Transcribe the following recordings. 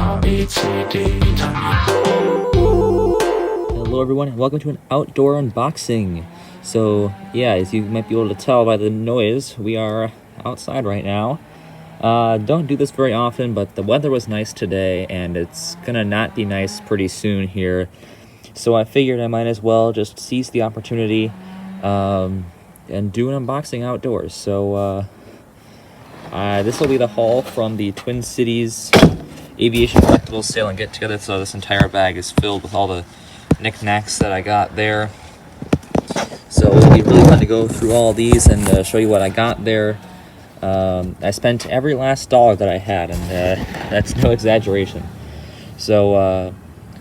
Hello everyone and welcome to an outdoor unboxing. So yeah, as you might be able to tell by the noise, we are outside right now. Don't do this very often, but the weather was nice today and it's gonna not be nice pretty soon here. So I figured I might as well just seize the opportunity and do an unboxing outdoors. So this will be the haul from the Twin Cities Aviation Collectibles sale and get together. So this entire bag is filled with all the knickknacks that I got there. So it'll be really fun to go through all these and show you what I got there. I spent every last dollar that I had, and that's no exaggeration. So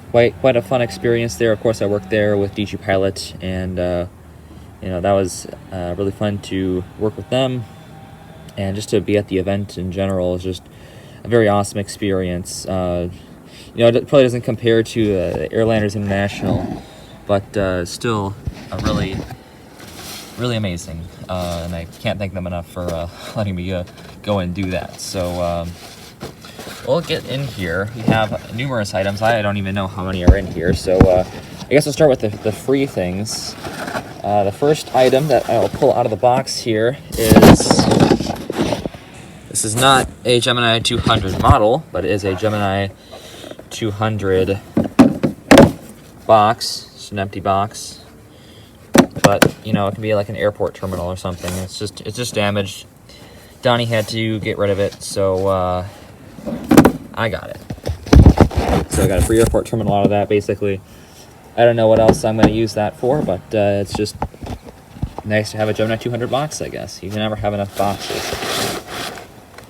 quite a fun experience there. Of course, I worked there with DG Pilot, and you know, that was really fun to work with them, and just to be at the event in general is just a very awesome experience. You know, it probably doesn't compare to Airliners International, but still a really amazing, and I can't thank them enough for letting me go and do that. So we'll get in here. We have numerous items. I don't even know how many are in here, so I guess we'll start with the free things. The first item that I'll pull out of the box here is, this is not a Gemini 200 model, but it is a Gemini 200 box. It's an empty box, but you know, it can be like an airport terminal or something. It's just damaged. Donnie had to get rid of it, so I got it. So I got a free airport terminal out of that, basically. I don't know what else I'm going to use that for, but it's just nice to have a Gemini 200 box, I guess. You can never have enough boxes.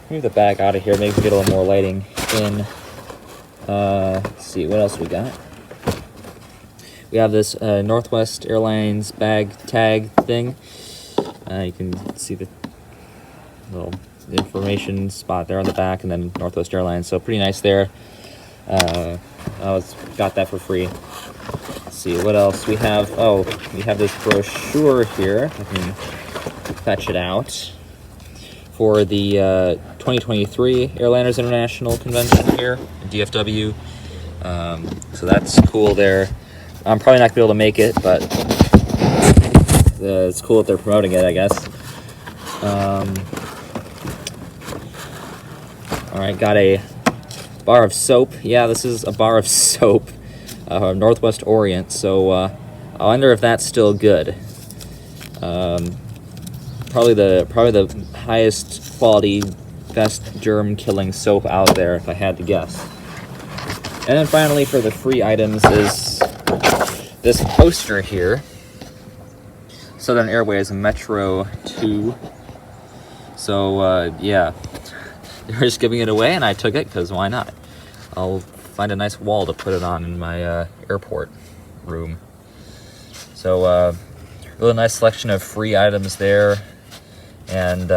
Move the bag out of here, maybe get a little more lighting in. Let's see, what else we got? We have this Northwest Airlines Bag Tag thing. You can see the little information spot there on the back, and then Northwest Airlines, so pretty nice there. I got that for free. Let's see, what else we have? Oh, we have this brochure here. I can fetch it out for the 2023 Airliners International Convention here in DFW. So that's cool there. I'm probably not going to be able to make it, but it's cool that they're promoting it, I guess. Alright, got a bar of soap. Yeah, this is a bar of soap. Northwest Orient, so I wonder if that's still good. Probably the highest quality, best germ-killing soap out there, if I had to guess. And then finally, for the free items, is this poster here. Southern Airways Metro 2. So yeah, they were just giving it away, and I took it because why not? I'll find a nice wall to put it on in my airport room. So really nice selection of free items there, and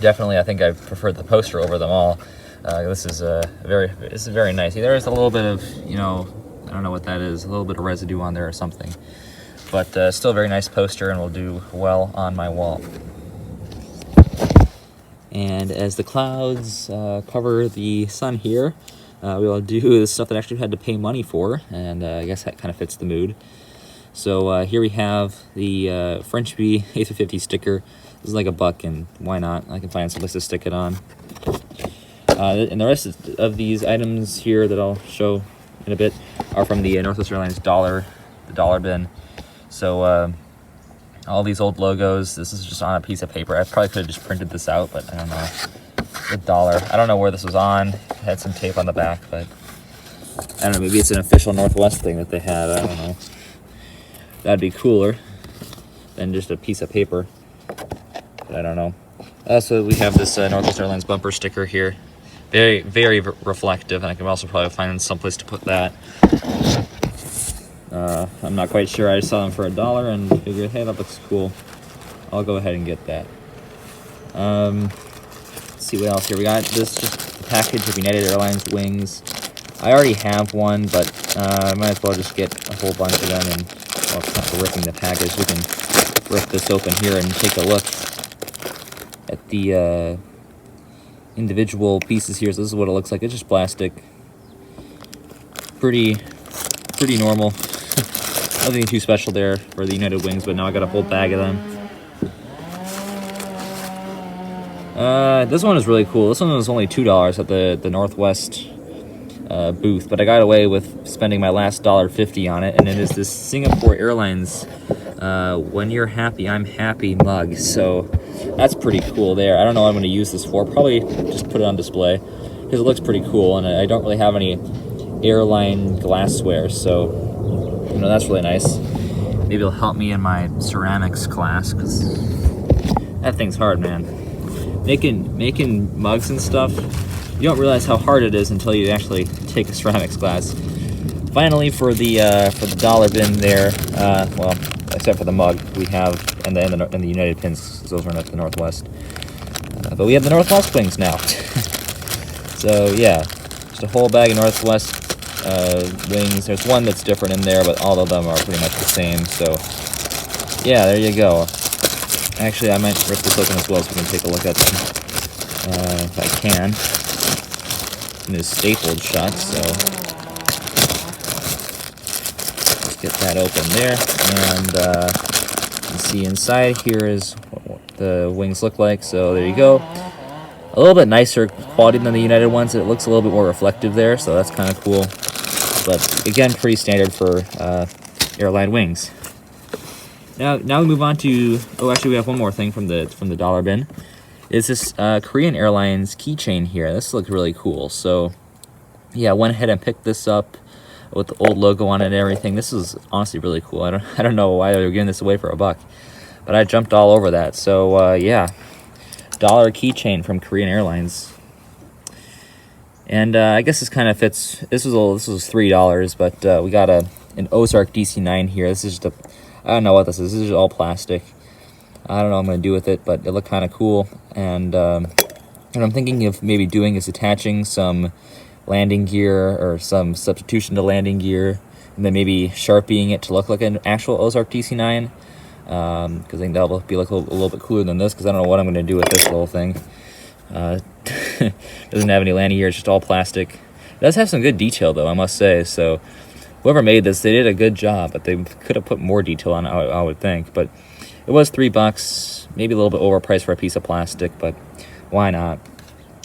definitely I think I preferred the poster over them all. This is very nice. There is a little bit of, you know, I don't know what that is, a little bit of residue on there or something, but still a very nice poster and will do well on my wall. And as the clouds cover the sun here, we will do the stuff that I actually had to pay money for, and I guess that kind of fits the mood. So here we have the French Bee A350 sticker. This is like $1, and why not? I can find some place to stick it on. And the rest of these items here that I'll show in a bit are from the Northwest Airlines the dollar bin. So all these old logos, this is just on a piece of paper. I probably could have just printed this out, but I don't know. The dollar. I don't know where this was on. It had some tape on the back, but I don't know, maybe it's an official Northwest thing that they had. I don't know. That'd be cooler than just a piece of paper, but I don't know. So we have this Northwest Airlines bumper sticker here. Very reflective, and I can also probably find some place to put that. I'm not quite sure. I just saw them for $1 and figured, hey, that looks cool. I'll go ahead and get that. Let's see what else here. We got this, just a package of United Airlines wings. I already have one, but I might as well just get a whole bunch of them, and well, it's not for ripping the package. We can rip this open here and take a look at the individual pieces here. So this is what it looks like. It's just plastic. Pretty normal. Nothing too special there for the United Wings, but now I got a whole bag of them. This one is really cool. This one was only $2 at the Northwest booth, but I got away with spending my last $1.50 on it, and it is this Singapore Airlines When You're Happy, I'm Happy mug. So that's pretty cool there. I don't know what I'm going to use this for. Probably just put it on display because it looks pretty cool, and I don't really have any airline glassware, so you know, that's really nice. Maybe it'll help me in my ceramics class, because that thing's hard, man. Making mugs and stuff, you don't realize how hard it is until you actually take a ceramics class. Finally, for the dollar bin there, well, except for the mug, we have and the United pins, because those are not the Northwest. But we have the Northwest wings now. So yeah, just a whole bag of Northwest wings. There's one that's different in there, but all of them are pretty much the same. So yeah, there you go. Actually, I might rip this open as well so we can take a look at them if I can. And it's stapled shut, so let's get that open there. And you can see inside here is what the wings look like. So there you go. A little bit nicer quality than the United ones. It looks a little bit more reflective there, so that's kind of cool. But again, pretty standard for airline wings. Now we move on to, oh, actually we have one more thing from the dollar bin. It's this Korean Airlines keychain here. This looks really cool. So yeah, I went ahead and picked this up with the old logo on it and everything. This is honestly really cool. I don't know why they were giving this away for $1, but I jumped all over that. So yeah, dollar keychain from Korean Airlines. And I guess this kind of fits. This was $3, but we got an Ozark DC9 here. This is just I don't know what this is. This is all plastic. I don't know what I'm going to do with it, but it looked kind of cool. And what I'm thinking of maybe doing is attaching some landing gear or some substitution to landing gear, and then maybe Sharpieing it to look like an actual Ozark DC9. Because I think that'll be like a little bit cooler than this, because I don't know what I'm going to do with this little thing. Doesn't have any landing gear, it's just all plastic. It does have some good detail though, I must say. So whoever made this, they did a good job, but they could have put more detail on it, I would think. But it was $3, maybe a little bit overpriced for a piece of plastic, but why not?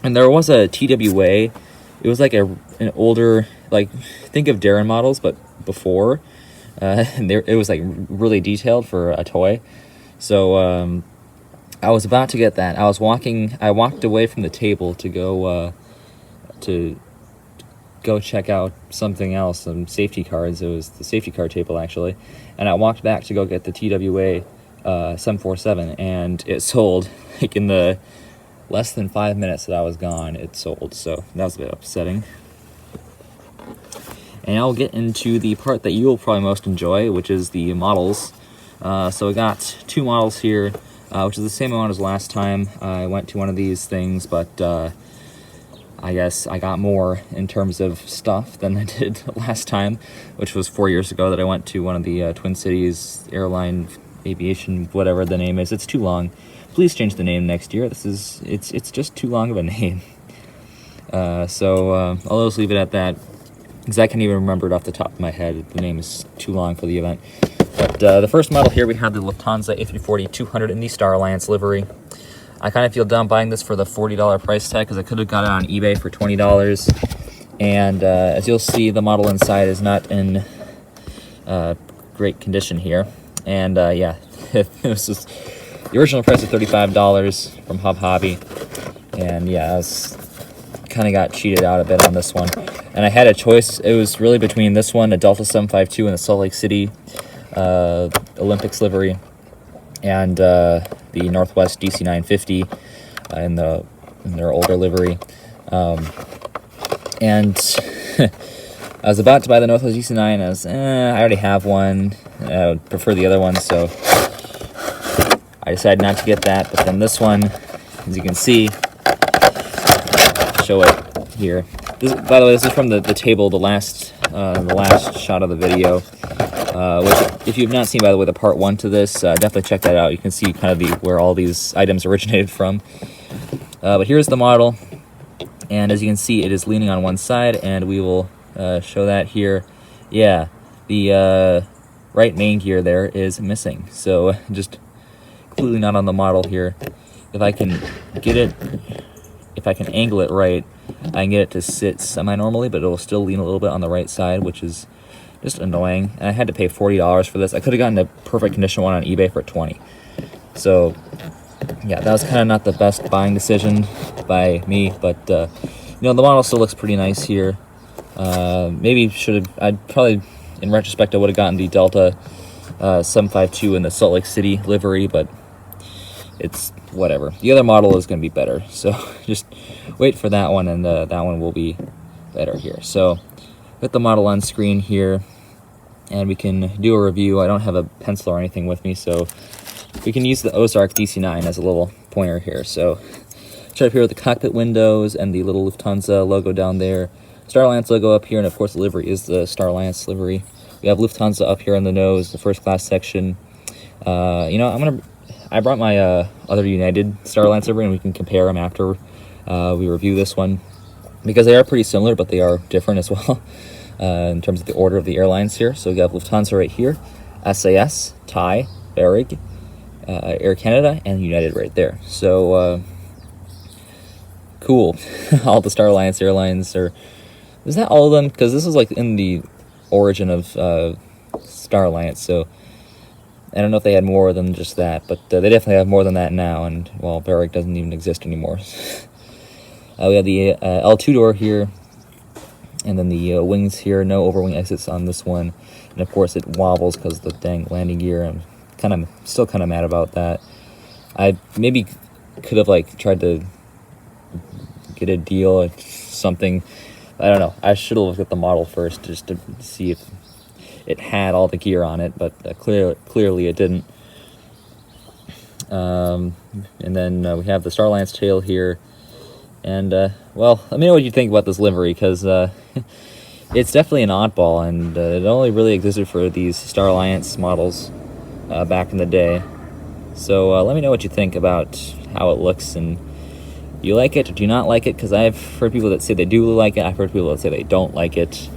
And there was a TWA. It was like an older, like, think of Darren models, but before. It was like really detailed for a toy. So I was about to get that. I walked away from the table to go check out something else, some safety cards. It was the safety card table, actually. And I walked back to go get the TWA 747, and it sold. Like in the less than 5 minutes that I was gone, it sold. So that was a bit upsetting. And I'll get into the part that you will probably most enjoy, which is the models. So we got 2 models here, which is the same amount as last time. I went to one of these things, but I guess I got more in terms of stuff than I did last time, which was 4 years ago that I went to one of the Twin Cities Airline Aviation, whatever the name is. It's too long. Please change the name next year. It's just too long of a name. So I'll just leave it at that, because I can't even remember it off the top of my head. The name is too long for the event. But the first model here, we have the Lufthansa A340-200 in the Star Alliance livery. I kind of feel dumb buying this for the $40 price tag, because I could have got it on eBay for $20. And as you'll see, the model inside is not in great condition here. And yeah, it was just, the original price was $35 from Hub Hobby. And yeah, I was kind of got cheated out a bit on this one. And I had a choice. It was really between this one, a Delta 752 in the Salt Lake City Olympics livery, and the Northwest DC950 in their older livery. And I was about to buy the Northwest DC9. I was, I already have one. I would prefer the other one, so I decided not to get that. But then this one, as you can see, show it here. This, by the way, this is from the table, the last shot of the video. Which, if you have not seen, by the way, the part 1 to this, definitely check that out. You can see kind of where all these items originated from. But here's the model. And as you can see, it is leaning on one side, and we will show that here. Yeah, the right main gear there is missing, so just completely not on the model here. If I can get it, if I can angle it right, I can get it to sit semi-normally, but it'll still lean a little bit on the right side, which is just annoying. And I had to pay $40 for this. I could have gotten a perfect condition one on eBay for $20. So yeah, that was kind of not the best buying decision by me, but you know, the model still looks pretty nice here. Maybe I'd probably, in retrospect, I would have gotten the Delta 752 in the Salt Lake City livery, but it's whatever. The other model is going to be better, so just wait for that one, and that one will be better here. So put the model on screen here, and we can do a review. I don't have a pencil or anything with me, so we can use the Ozark DC9 as a little pointer here. So start up here with the cockpit windows and the little Lufthansa logo down there. Star Alliance logo up here, and of course the livery is the Star Alliance livery. We have Lufthansa up here on the nose, the first class section. You know, I brought my other United Star Alliance livery, and we can compare them after we review this one, because they are pretty similar, but they are different as well in terms of the order of the airlines here. So we have Lufthansa right here, SAS, Thai, Varig, Air Canada, and United right there. So cool. All the Star Alliance airlines are. Is that all of them? Because this is like in the origin of Star Alliance, so I don't know if they had more than just that, but they definitely have more than that now, and, well, Varig doesn't even exist anymore. We have the L2 door here, and then the wings here, no overwing exits on this one, and of course it wobbles because of the dang landing gear. I'm still kind of mad about that. I maybe could have, like, tried to get a deal or something. I don't know. I should have looked at the model first just to see if it had all the gear on it, but clearly it didn't. And then we have the Star Alliance tail here. And, well, let me know what you think about this livery, because it's definitely an oddball, and it only really existed for these Star Alliance models back in the day. So let me know what you think about how it looks, and do you like it or do you not like it? Because I've heard people that say they do like it. I've heard people that say they don't like it.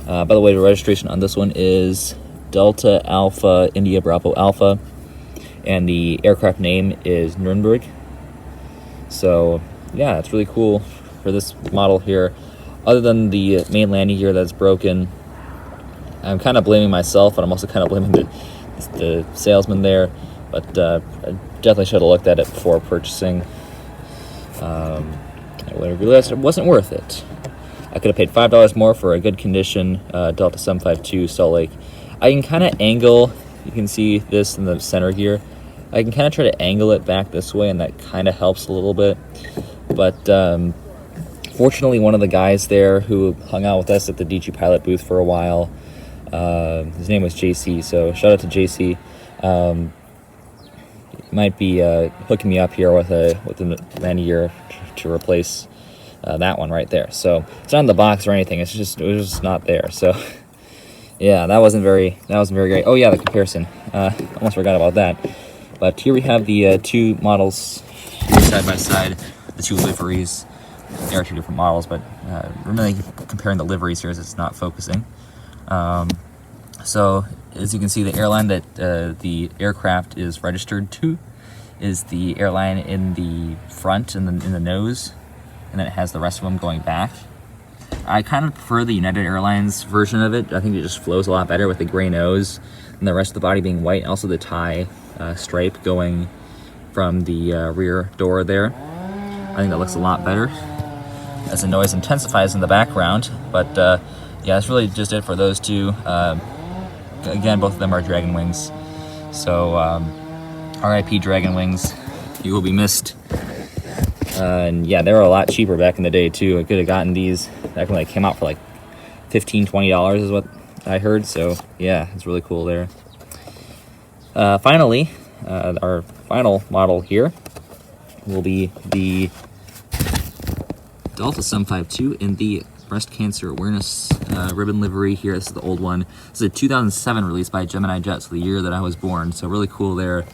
By the way, the registration on this one is Delta Alpha India Bravo Alpha, and the aircraft name is Nuremberg. So yeah, it's really cool for this model here. Other than the main landing gear that's broken, I'm kind of blaming myself, and I'm also kind of blaming the salesman there. But I definitely should have looked at it before purchasing. I realized it wasn't worth it. I could have paid $5 more for a good condition Delta 752 Salt Lake. I can kind of angle, you can see this in the center here. I can kind of try to angle it back this way, and that kind of helps a little bit. But fortunately, one of the guys there who hung out with us at the DG Pilot booth for a while, his name was JC, so shout out to JC. Might be hooking me up here with a landing gear to replace that one right there. So it's not in the box or anything. It was just not there. So yeah, that wasn't very great. Oh yeah, the comparison. Almost forgot about that. But here we have the two models side by side, the two liveries. They are two different models, but really comparing the liveries here as it's not focusing. So as you can see, the airline that the aircraft is registered to is the airline in the front and in the nose, and then it has the rest of them going back. I kind of prefer the United Airlines version of it. I think it just flows a lot better with the gray nose and the rest of the body being white, and also the tie stripe going from the rear door there. I think that looks a lot better as the noise intensifies in the background. But yeah, that's really just it for those two. Again, both of them are Dragon Wings. So RIP Dragon Wings, you will be missed. And yeah, they were a lot cheaper back in the day too. I could have gotten these back when they came out for like $15, $20 is what I heard. So yeah, it's really cool there. Finally, our final model here will be the Delta 752 in the breast cancer awareness ribbon livery here. This is the old one. This is a 2007 release by Gemini Jet, so the year that I was born. So really cool there.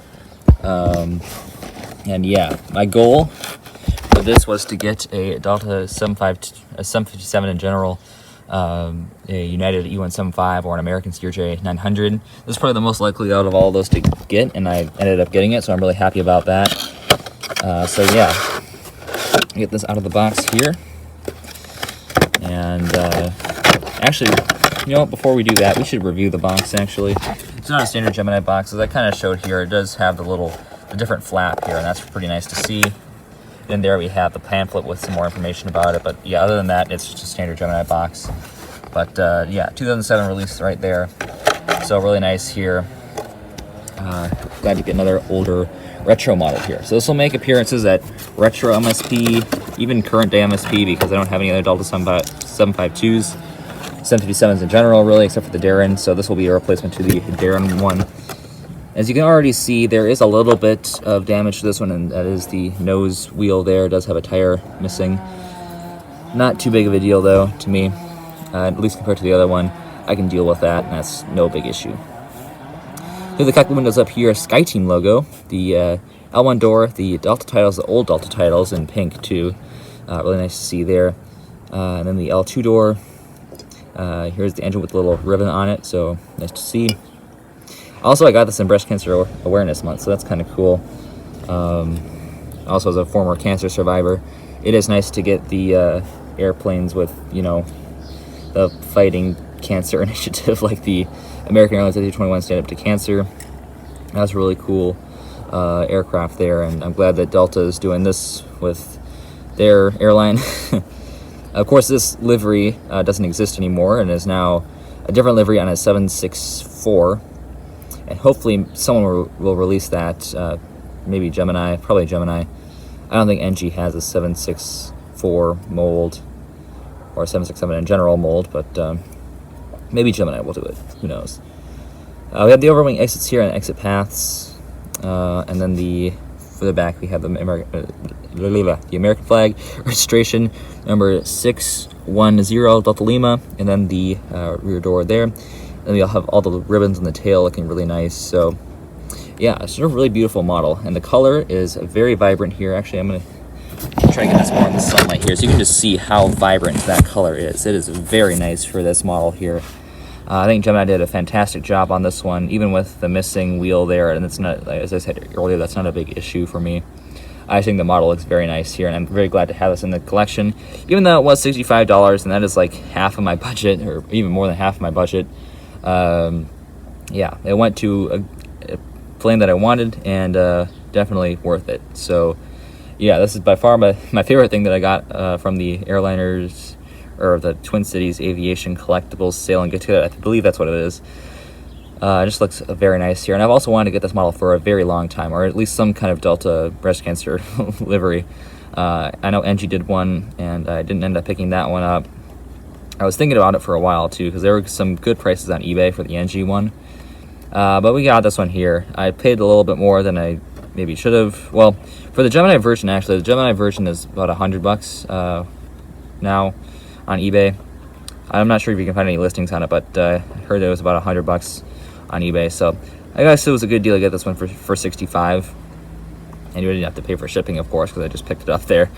And yeah, my goal for this was to get a Delta 757 in general, a United E175 or an American CRJ 900. This is probably the most likely out of all of those to get, and I ended up getting it, so I'm really happy about that. So yeah, get this out of the box here. And actually, you know what, before we do that, we should review the box actually. It's not a standard Gemini box, as I kind of showed here. It does have the different flap here, and that's pretty nice to see. Then there we have the pamphlet with some more information about it, but yeah, other than that, it's just a standard Gemini box. But yeah, 2007 release right there, so really nice here. Glad to get another older retro model here. So this will make appearances at retro MSP, even current day MSP, because I don't have any other Delta 752s, 757s in general, really, except for the Darren. So this will be a replacement to the Darren one. As you can already see, there is a little bit of damage to this one, and that is the nose wheel there. It does have a tire missing. Not too big of a deal, though, to me, at least compared to the other one. I can deal with that, and that's no big issue. Through the cockpit windows up here, SkyTeam logo, the L1 door, the Delta titles, the old Delta titles in pink, too. Really nice to see there. And then the L2 door. Here's the engine with a little ribbon on it, so nice to see. Also, I got this in Breast Cancer Awareness Month, so that's kind of cool. Also, as a former cancer survivor, it is nice to get the airplanes with, you know, the fighting cancer initiative, like the American Airlines A321 Stand Up to Cancer. That's really cool aircraft there, and I'm glad that Delta is doing this with their airline. Of course, this livery doesn't exist anymore, and is now a different livery on a 764. And hopefully someone will release that, maybe Gemini, probably Gemini. I don't think NG has a 764 mold, or 767 in general mold, but maybe Gemini will do it, who knows. We have the overwing exits here and exit paths, and then for the back we have the American flag, registration number 610 Delta Lima, and then the rear door there. And you'll have all the ribbons on the tail looking really nice. So yeah, it's a really beautiful model, and the color is very vibrant here. Actually, I'm going to try to get this more in the sunlight here so you can just see how vibrant that color is. It is very nice for this model here. I think Gemini did a fantastic job on this one, even with the missing wheel there, and it's not, as I said earlier, that's not a big issue for me. I think the model looks very nice here, and I'm very glad to have this in the collection, even though it was $65, and that is like half of my budget, or even more than half of my budget. Yeah, it went to a plane that I wanted, and definitely worth it. So yeah, this is by far my favorite thing that I got from the airliners, or the Twin Cities Aviation Collectibles sale and get together. I believe that's what it is. It just looks very nice here, and I've also wanted to get this model for a very long time, or at least some kind of Delta breast cancer livery. I know NG did one, and I didn't end up picking that one up. I was thinking about it for a while too, because there were some good prices on eBay for the NG one. But we got this one here. I paid a little bit more than I maybe should have. Well, for the Gemini version, actually, the Gemini version is about $100 now on eBay. I'm not sure if you can find any listings on it, but I heard it was about $100 on eBay. So I guess it was a good deal to get this one for $65. And you didn't have to pay for shipping, of course, because I just picked it up there.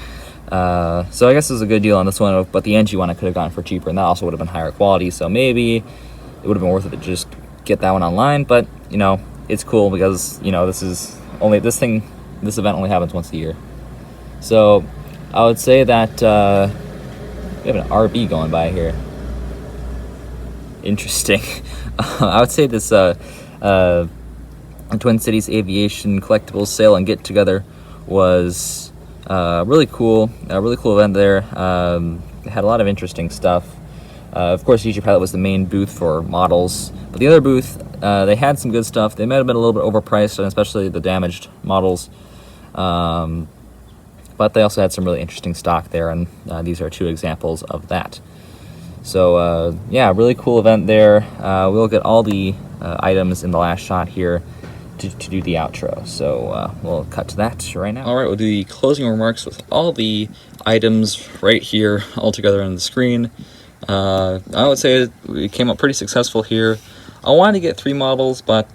So I guess it was a good deal on this one, but the NG one I could have gotten for cheaper, and that also would have been higher quality, so maybe it would have been worth it to just get that one online. But you know, it's cool because, you know, this event only happens once a year. So I would say that we have an RB going by here. Interesting. I would say this Twin Cities Aviation Collectibles sale and get together was really cool. A really cool event there. It had a lot of interesting stuff. Of course, DJ Pilot was the main booth for models, but the other booth, they had some good stuff. They might have been a little bit overpriced, and especially the damaged models. But they also had some really interesting stock there, and these are two examples of that. So yeah, really cool event there. We'll get all the items in the last shot here to do the outro. So we'll cut to that right now. All right, we'll do the closing remarks with all the items right here all together on the screen. I would say it came up pretty successful here. I wanted to get 3 models, but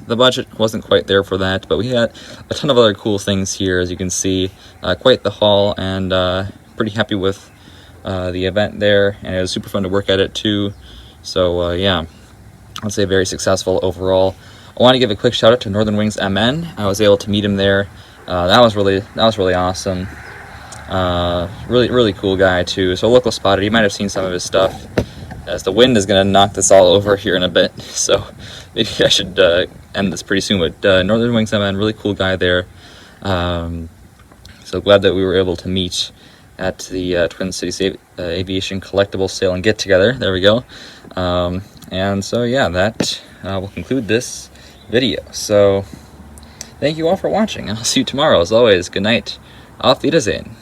the budget wasn't quite there for that, but we had a ton of other cool things here, as you can see. Quite the haul, and pretty happy with the event there, and it was super fun to work at it too. So yeah, I'd say very successful overall. I want to give a quick shout out to Northern Wings MN. I was able to meet him there. That was really awesome. Really cool guy too. So local spotted. You might have seen some of his stuff, as the wind is going to knock this all over here in a bit. So maybe I should end this pretty soon. But Northern Wings MN, really cool guy there. So glad that we were able to meet at the Twin Cities Aviation Collectibles sale and get together. There we go. And so yeah, that will conclude this video. So thank you all for watching. I'll see you tomorrow. As always, good night. Auf Wiedersehen.